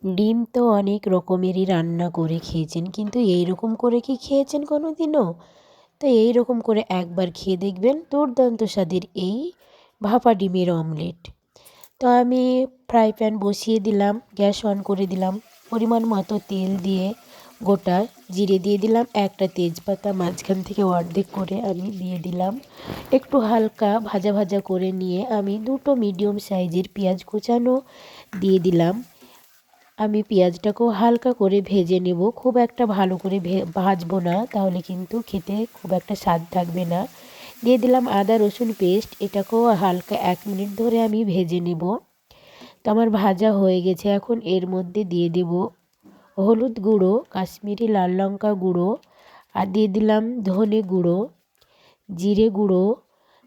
ডিম তো অনেক রকমেরই রান্না করে খেয়েছেন, কিন্তু এই রকম করে কি খেয়েছেন কোনো দিনও? তো এই রকম করে একবার খেয়ে দেখবেন দুর্দান্ত স্বাদের এই ভাপা ডিমের অমলেট। তো আমি ফ্রাই প্যান বসিয়ে দিলাম, গ্যাস অন করে দিলাম, পরিমাণ মতো তেল দিয়ে গোটা জিরে দিয়ে দিলাম, একটা তেজপাতা মাঝখান থেকে অর্ধেক করে আমি দিয়ে দিলাম। একটু হালকা ভাজা ভাজা করে নিয়ে আমি দুটো মিডিয়াম সাইজের পেঁয়াজ কুচানো দিয়ে দিলাম। আমি পেঁয়াজটাকেও হালকা করে ভেজে নেব, খুব একটা ভালো করে ভাজবো না, তাহলে কিন্তু খেতে খুব একটা স্বাদ থাকবে না। দিয়ে দিলাম আদা রসুন পেস্ট, এটাকেও হালকা 1 মিনিট ধরে আমি ভেজে নেব। তো আমার ভাজা হয়ে গেছে। এখন এর মধ্যে দিয়ে দেব হলুদ গুঁড়ো, কাশ্মীরি লাল লঙ্কা গুঁড়ো, আর দিয়ে দিলাম ধনে গুঁড়ো, জিরে গুঁড়ো,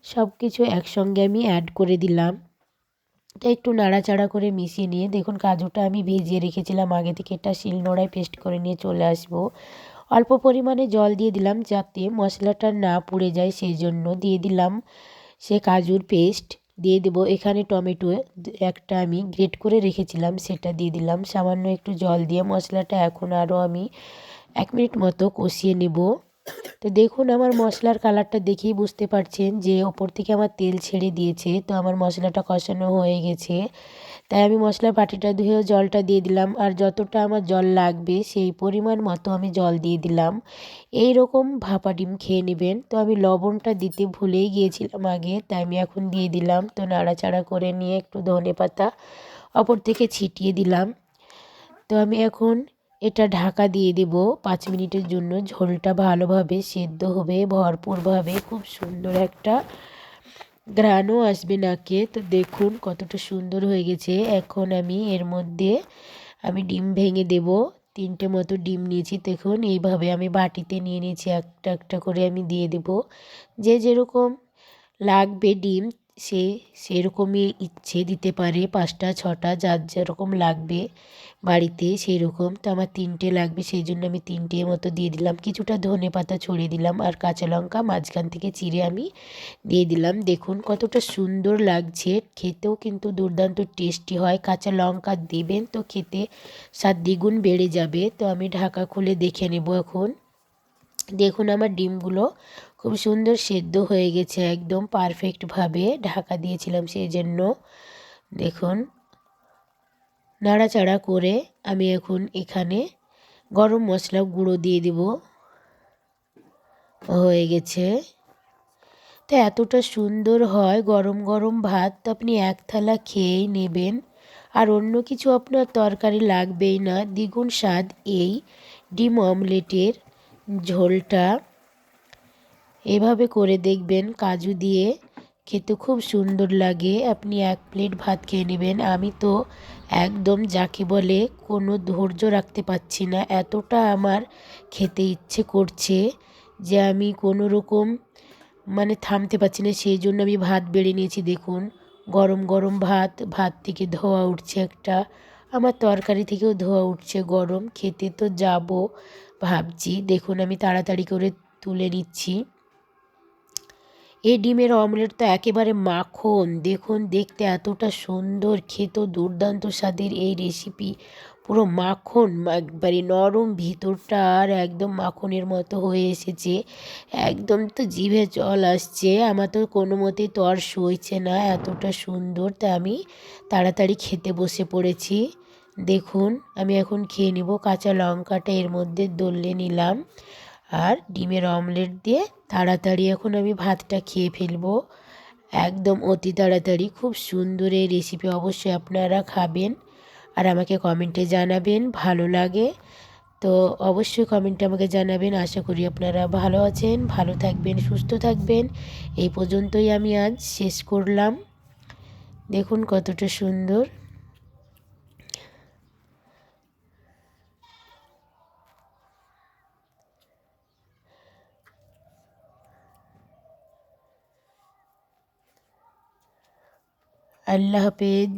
সব কিছু একসঙ্গে আমি অ্যাড করে দিলাম। তো একটু নাড়াচাড়া করে মিশিয়ে নিয়ে দেখুন কাজুটা আমি ভিজিয়ে রেখেছিলাম আগে থেকে, এটা শিলনোড়ায় পেস্ট করে নিয়ে চলে আসবো। অল্প পরিমাণে জল দিয়ে দিলাম যাতে মশলাটা না পুড়ে যায়, সেই জন্য দিয়ে দিলাম সে কাজুর পেস্ট। দিয়ে দেবো এখানে টমেটো একটা আমি গ্রেট করে রেখেছিলাম, সেটা দিয়ে দিলাম। সামান্য একটু জল দিয়ে মশলাটা এখন আরও আমি 1 মিনিট মতো কষিয়ে নেব। তো দেখুন আমার মশলার কালারটা দেখেই বুঝতে পারছেন যে ওপর থেকে আমার তেল ছেড়ে দিয়েছে। তো আমার মশলাটা কষানো হয়ে গেছে, তাই আমি মশলার বাটিটা ধুয়েও জলটা দিয়ে দিলাম, আর যতটা আমার জল লাগবে সেই পরিমাণ মতো আমি জল দিয়ে দিলাম। এই রকম ভাপা ডিম খেয়ে নেবেন। তো আমি লবণটা দিতে ভুলেই গিয়েছিলাম আগে, তাই আমি এখন দিয়ে দিলাম। তো নাড়াচাড়া করে নিয়ে একটু ধনেপাতা ওপর থেকে ছিটিয়ে দিলাম। তো আমি এখন এটা ঢাকা দিয়ে দেব 5 মিনিটের জন্য। ঝোলটা ভালোভাবে সেদ্ধ হবে, ভরপুরভাবে, খুব সুন্দর একটা ঘ্রাণও আসবে নাকে। তো দেখুন কতটা সুন্দর হয়ে গেছে। এখন আমি এর মধ্যে ডিম ভেঙে দেব। 3টে মতো ডিম নিয়েছি, দেখুন এইভাবে আমি বাটিতে নিয়ে নিয়েছি, একটা একটা করে আমি দিয়ে দেব। যে যেরকম লাগবে ডিম সে সেরকমই ইচ্ছে দিতে পারে, 5টা 6টা যার যেরকম লাগবে বাড়িতে সেই রকম। তো আমার 3টে লাগবে, সেই জন্য আমি 3টে মতো দিয়ে দিলাম। কিছুটা ধনেপাতা ছড়িয়ে দিলাম, আর কাঁচা লঙ্কা মাঝখান থেকে চিড়ে আমি দিয়ে দিলাম। দেখুন কতটা সুন্দর লাগছে, খেতেও কিন্তু দুর্দান্ত টেস্টি হয়। কাঁচা লঙ্কা দেবেন তো খেতে স্বাদ দ্বিগুণ বেড়ে যাবে। তো আমি ঢাকা খুলে দেখে নেব এখন। দেখুন আমার ডিমগুলো খুব সুন্দর সেদ্ধ হয়ে গেছে, একদম পারফেক্টভাবে ঢাকা দিয়েছিলাম সেই জন্য। দেখুন নাড়াচাড়া করে আমি এখন এখানে গরম মশলা গুঁড়ো দিয়ে দেব। হয়ে গেছে। তো এতটা সুন্দর হয় গরম গরম ভাত, তো আপনি এক থালা খেয়েই নেবেন, আর অন্য কিছু আপনার তরকারি লাগবেই না। দ্বিগুণ স্বাদ এই ডিম অমলেটের ঝোলটা। এভাবে করে দেখবেন কাজু দিয়ে খেতে খুব সুন্দর লাগে। আপনি 1 প্লেট ভাত খেয়ে নেবেন। আমি তো একদম যাকে বলে কোনো ধৈর্য রাখতে পারছি না, এতটা আমার খেতে ইচ্ছে করছে যে আমি কোনো রকম থামতে পারছি না, সেই জন্য আমি ভাত বেড়ে নিয়েছি। দেখুন গরম গরম ভাত, ভাত থেকে ধোঁয়া উঠছে একটা, আমার তরকারি থেকেও ধোঁয়া উঠছে গরম। খেতে তো যাব ভাবছি, দেখুন আমি তাড়াতাড়ি করে তুলে নিচ্ছি। এই ডিমের অমলেট তো একেবারে মাখন, দেখুন দেখতে এতটা সুন্দর, খেতেও দুর্দান্ত স্বাদের এই রেসিপি। পুরো মাখন, একবারে নরম ভিতরটা, আর একদম মাখনের মতো হয়ে এসেছে। একদম তো জিভে জল আসছে, আমার তো কোনো মতেই তর সইছে না, এতটা সুন্দর। তা আমি তাড়াতাড়ি খেতে বসে পড়েছি। দেখুন আমি এখন খেয়ে নিব। কাঁচা লঙ্কাটা এর মধ্যে দলে নিলাম, আর ডিমের অমলেট দিয়ে তাড়াতাড়ি এখন আমি ভাতটা খেয়ে ফেলবো, একদম অতি তাড়াতাড়ি। খুব সুন্দর এই রেসিপি, অবশ্যই আপনারা খাবেন আর আমাকে কমেন্টে জানাবেন ভালো লাগে। তো অবশ্যই কমেন্টে আমাকে জানাবেন। আশা করি আপনারা ভালো আছেন, ভালো থাকবেন, সুস্থ থাকবেন। এই পর্যন্তই আমি আজ শেষ করলাম। দেখুন কতটা সুন্দর। আল্লাহ হাফেজ।